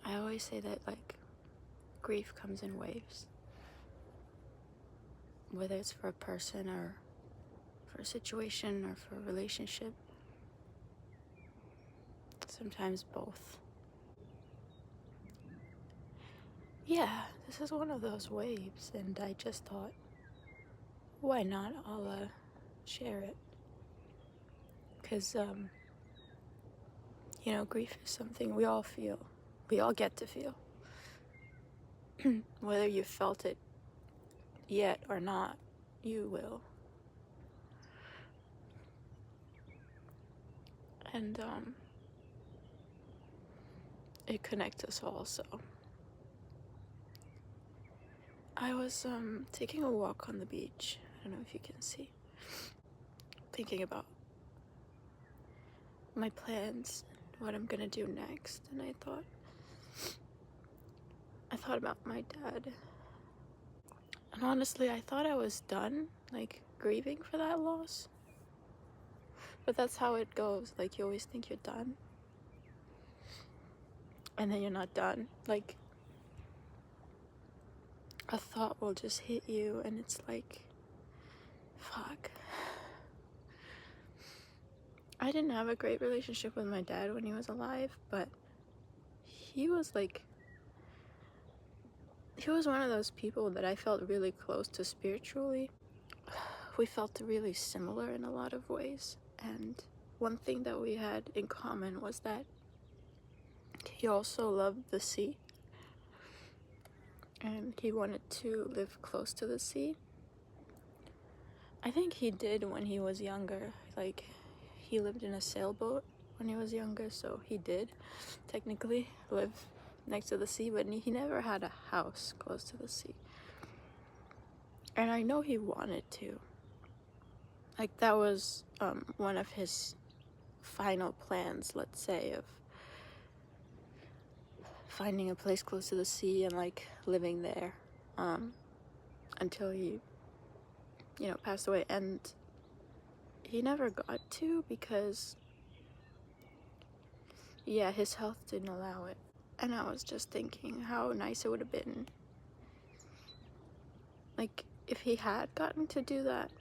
I always say that, like, grief comes in waves, whether it's for a person or for a situation or for a relationship. Sometimes both. Yeah, this is one of those waves, and I just thought, why not? I'll share it. Because, grief is something we all feel. We all get to feel. Whether you felt it yet or not, you will. And, it connects us all, so. I was, taking a walk on the beach. I don't know if you can see. Thinking about my plans, what I'm gonna do next, and I thought about my dad. And honestly, I thought I was done, like, grieving for that loss. But that's how it goes. Like, you always think you're done, and then you're not done. Like, a thought will just hit you, and it's like, fuck. I didn't have a great relationship with my dad when he was alive, but he was one of those people that I felt really close to spiritually. We felt really similar in a lot of ways, and one thing that we had in common was that he also loved the sea, and he wanted to live close to the sea. I think he did when he was younger. Like, he lived in a sailboat when he was younger, so he did technically live next to the sea, but he never had a house close to the sea. And I know he wanted to. Like, that was one of his final plans, let's say, of finding a place close to the sea and, like, living there until he, passed away. And he never got to because, yeah, his health didn't allow it. And I was just thinking how nice it would have been, like, if he had gotten to do that.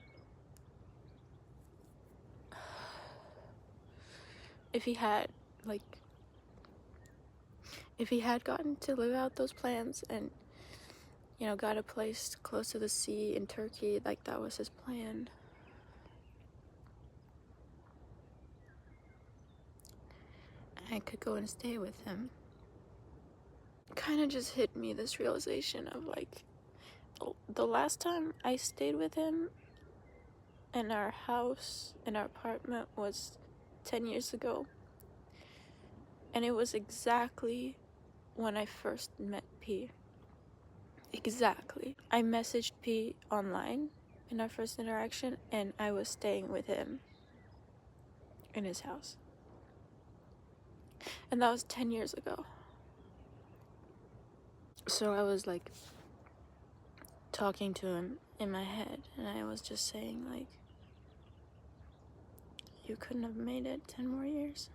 If he had gotten to live out those plans and, got a place close to the sea in Turkey, like, that was his plan. I could go and stay with him. Kind of just hit me, this realization of, like, the last time I stayed with him in our house, in our apartment, was 10 years ago. And it was exactly when I first met P. Exactly. I messaged P online in our first interaction, and I was staying with him in his house. And that was 10 years ago. So I was, like, talking to him in my head, and I was just saying, like, you couldn't have made it 10 more years.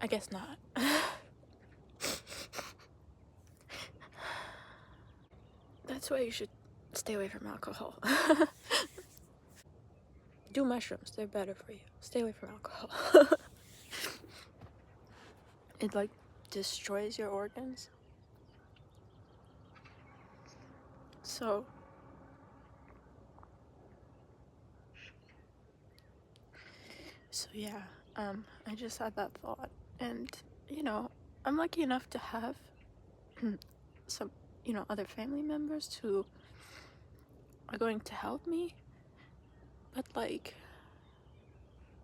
I guess not. That's why you should stay away from alcohol. Do mushrooms, they're better for you. Stay away from alcohol. It, like, destroys your organs. So yeah, I just had that thought, and, I'm lucky enough to have some, other family members who are going to help me, but, like,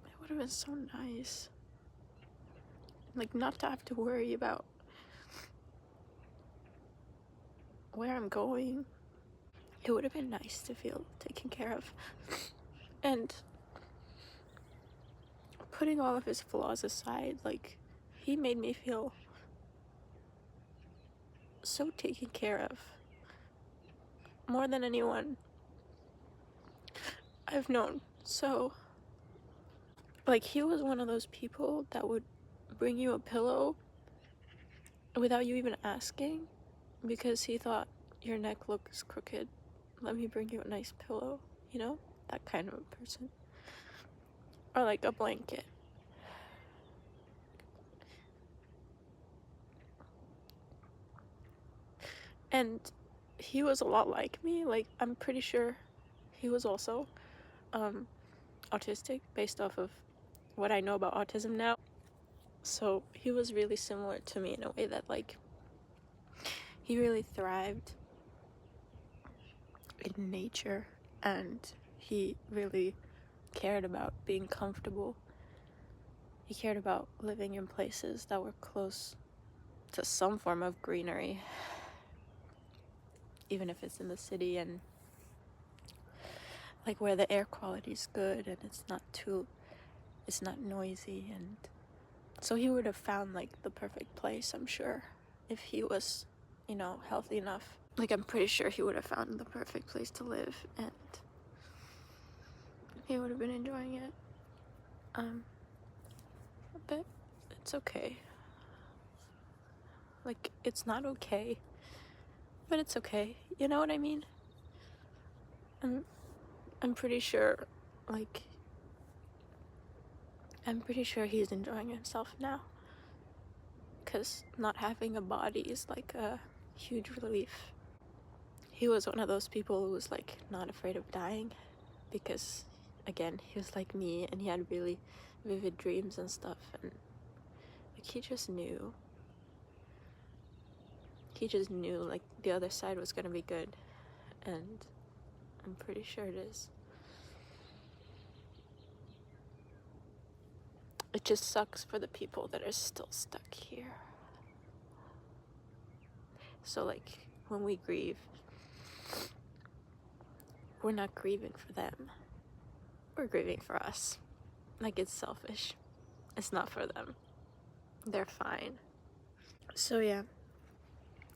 it would have been so nice, like, not to have to worry about where I'm going. It would have been nice to feel taken care of. And putting all of his flaws aside, like, he made me feel so taken care of. More than anyone. I've known. So, like, he was one of those people that would bring you a pillow without you even asking because he thought your neck looks crooked. Let me bring you a nice pillow, you know? That kind of a person. Or like a blanket. And he was a lot like me. Like, I'm pretty sure he was also autistic based off of what I know about autism now. So he was really similar to me in a way that, like, he really thrived in nature and he really cared about being comfortable. He cared about living in places that were close to some form of greenery, even if it's in the city, and like where the air quality is good and it's not noisy. And so he would have found like the perfect place, I'm sure, if he was, you know, healthy enough. Like, I'm pretty sure he would have found the perfect place to live and he would have been enjoying it. But it's okay. Like, it's not okay, but it's okay. You know what I mean? I'm pretty sure, like, I'm pretty sure he's enjoying himself now. Because not having a body is like a huge relief. He was one of those people who was like not afraid of dying because, again, he was like me and he had really vivid dreams and stuff, and like he just knew like the other side was gonna be good, and I'm pretty sure it is. It just sucks for the people that are still stuck here. So like when we grieve, we're not grieving for them, we're grieving for us. Like, it's selfish. It's not for them. They're fine. So yeah,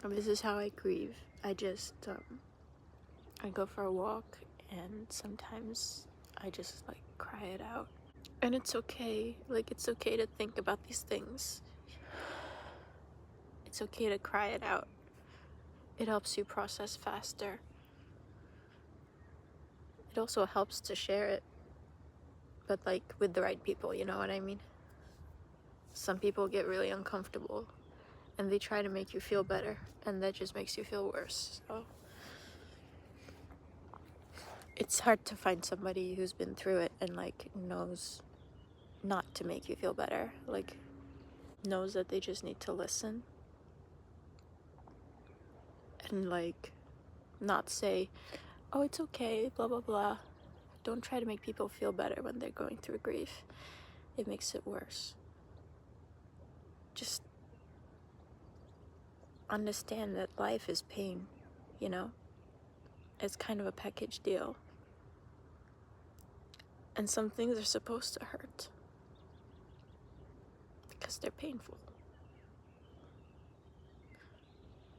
this is how I grieve. I just I go for a walk and sometimes I just like cry it out. And it's okay. Like, it's okay to think about these things. It's okay to cry it out. It helps you process faster. It also helps to share it, but like with the right people, you know what I mean? Some people get really uncomfortable and they try to make you feel better, and that just makes you feel worse. So it's hard to find somebody who's been through it and like knows not to make you feel better, like knows that they just need to listen and like not say, oh, it's okay, blah blah blah. Don't try to make people feel better when they're going through grief. It makes it worse. Just understand that life is pain, you know? It's kind of a package deal. And some things are supposed to hurt because they're painful.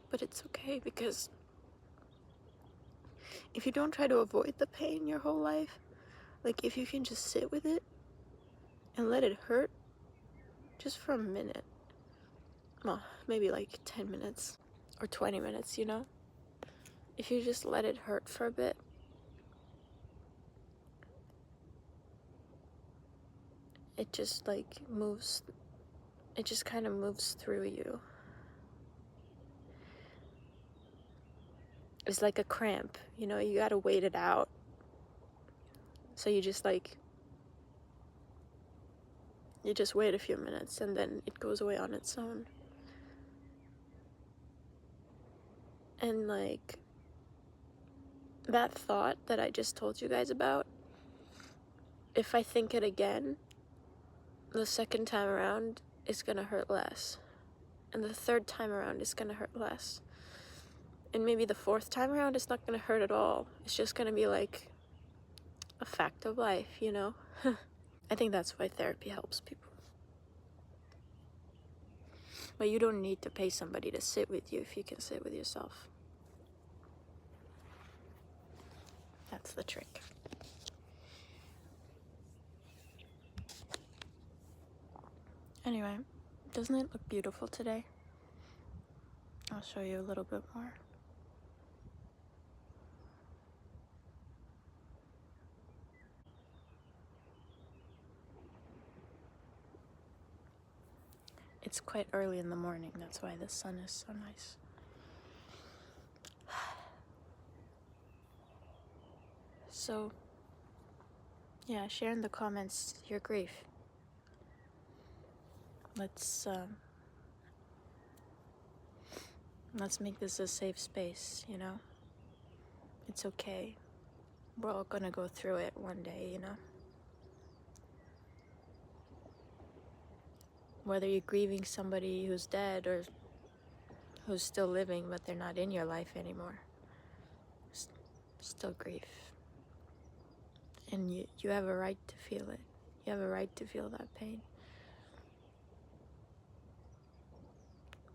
But it's okay, because if you don't try to avoid the pain your whole life, like if you can just sit with it and let it hurt just for a minute, well, maybe like 10 minutes or 20 minutes, you know? If you just let it hurt for a bit, it just like moves, it just kind of moves through you. It's like a cramp, you know, you gotta wait it out. So you just wait a few minutes and then it goes away on its own. And like that thought that I just told you guys about, if I think it again, the second time around it's gonna hurt less, and the third time around it's gonna hurt less, and maybe the fourth time around it's not gonna hurt at all. It's just gonna be like a fact of life, you know? I think that's why therapy helps people. But you don't need to pay somebody to sit with you if you can sit with yourself. That's the trick. Anyway, doesn't it look beautiful today? I'll show you a little bit more. It's quite early in the morning, that's why the sun is so nice. So, yeah, share in the comments your grief. Let's make this a safe space, you know? It's okay. We're all gonna go through it one day, you know? Whether you're grieving somebody who's dead or who's still living but they're not in your life anymore, still grief. And you have a right to feel it. You have a right to feel that pain.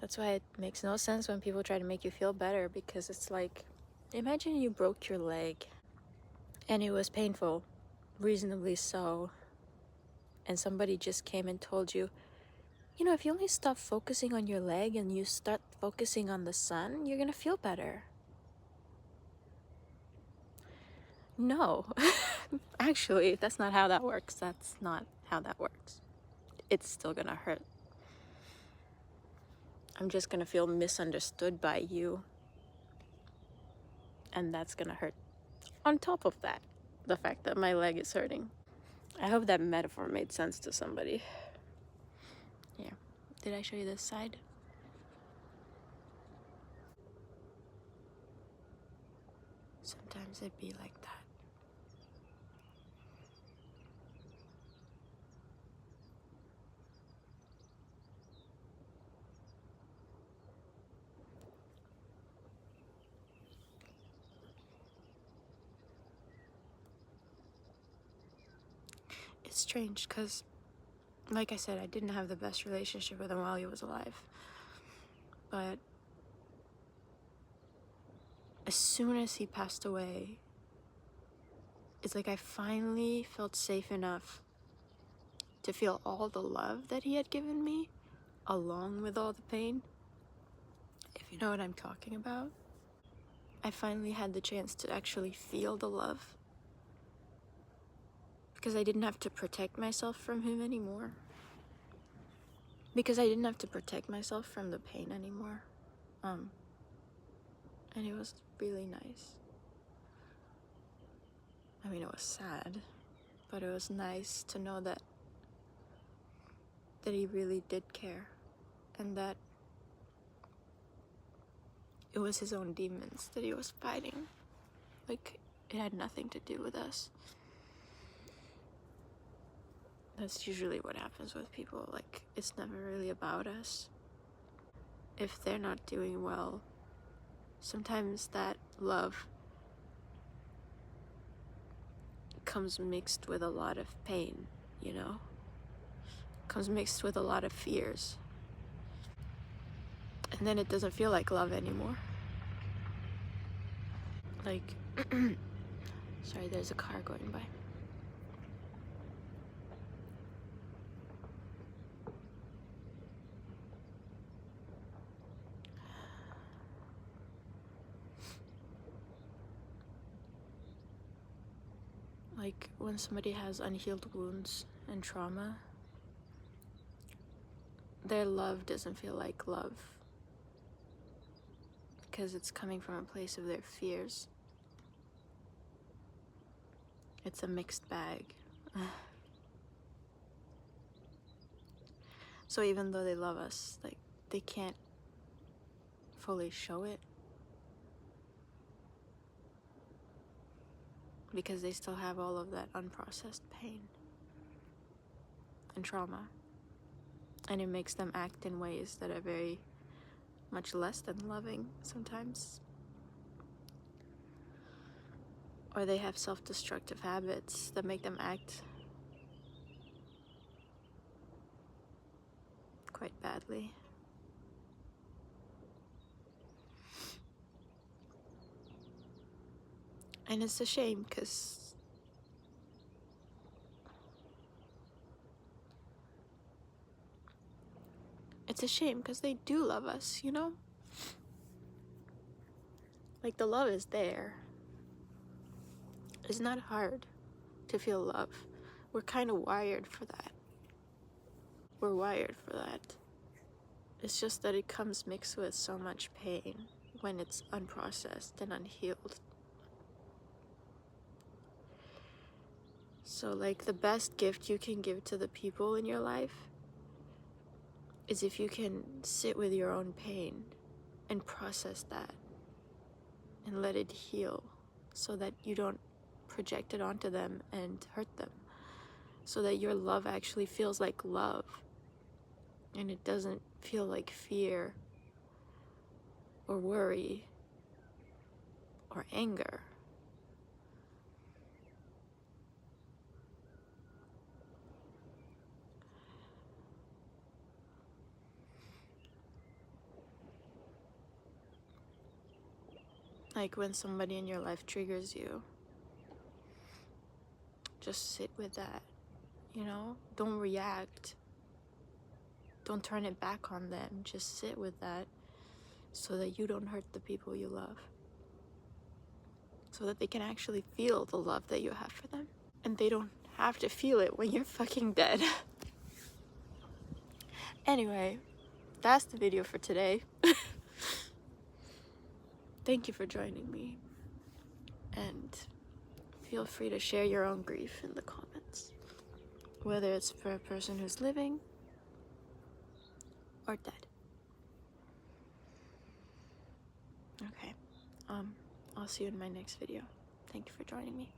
That's why it makes no sense when people try to make you feel better, because it's like, imagine you broke your leg and it was painful, reasonably so, and somebody just came and told you, you know, if you only stop focusing on your leg and you start focusing on the sun, you're gonna feel better. No, actually, that's not how that works. That's not how that works. It's still gonna hurt. I'm just gonna feel misunderstood by you, and that's gonna hurt. On top of that, the fact that my leg is hurting. I hope that metaphor made sense to somebody. Yeah. Did I show you this side? Sometimes it'd be like that. It's strange because, like I said, I didn't have the best relationship with him while he was alive. But as soon as he passed away, it's like I finally felt safe enough to feel all the love that he had given me, along with all the pain. If you know what I'm talking about. I finally had the chance to actually feel the love, because I didn't have to protect myself from him anymore. Because I didn't have to protect myself from the pain anymore. And it was really nice. I mean, it was sad, but it was nice to know that he really did care, and that it was his own demons that he was fighting. Like, it had nothing to do with us. That's usually what happens with people. Like, it's never really about us. If they're not doing well, sometimes that love comes mixed with a lot of pain, you know? Comes mixed with a lot of fears. And then it doesn't feel like love anymore. Like, sorry, there's a car going by. Like, when somebody has unhealed wounds and trauma, their love doesn't feel like love, because it's coming from a place of their fears. It's a mixed bag. So even though they love us, like, they can't fully show it, because they still have all of that unprocessed pain and trauma. And it makes them act in ways that are very much less than loving sometimes. Or they have self-destructive habits that make them act quite badly. And it's a shame, because it's a shame because they do love us, you know? Like, the love is there. It's not hard to feel love. We're kind of wired for that. We're wired for that. It's just that it comes mixed with so much pain when it's unprocessed and unhealed. So, like, the best gift you can give to the people in your life is if you can sit with your own pain and process that and let it heal so that you don't project it onto them and hurt them. So that your love actually feels like love and it doesn't feel like fear or worry or anger. Like when somebody in your life triggers you, just sit with that, you know? Don't react. Don't turn it back on them. Just sit with that so that you don't hurt the people you love. So that they can actually feel the love that you have for them. And they don't have to feel it when you're fucking dead. Anyway, that's the video for today. Thank you for joining me. And feel free to share your own grief in the comments. Whether it's for a person who's living or dead. Okay. I'll see you in my next video. Thank you for joining me.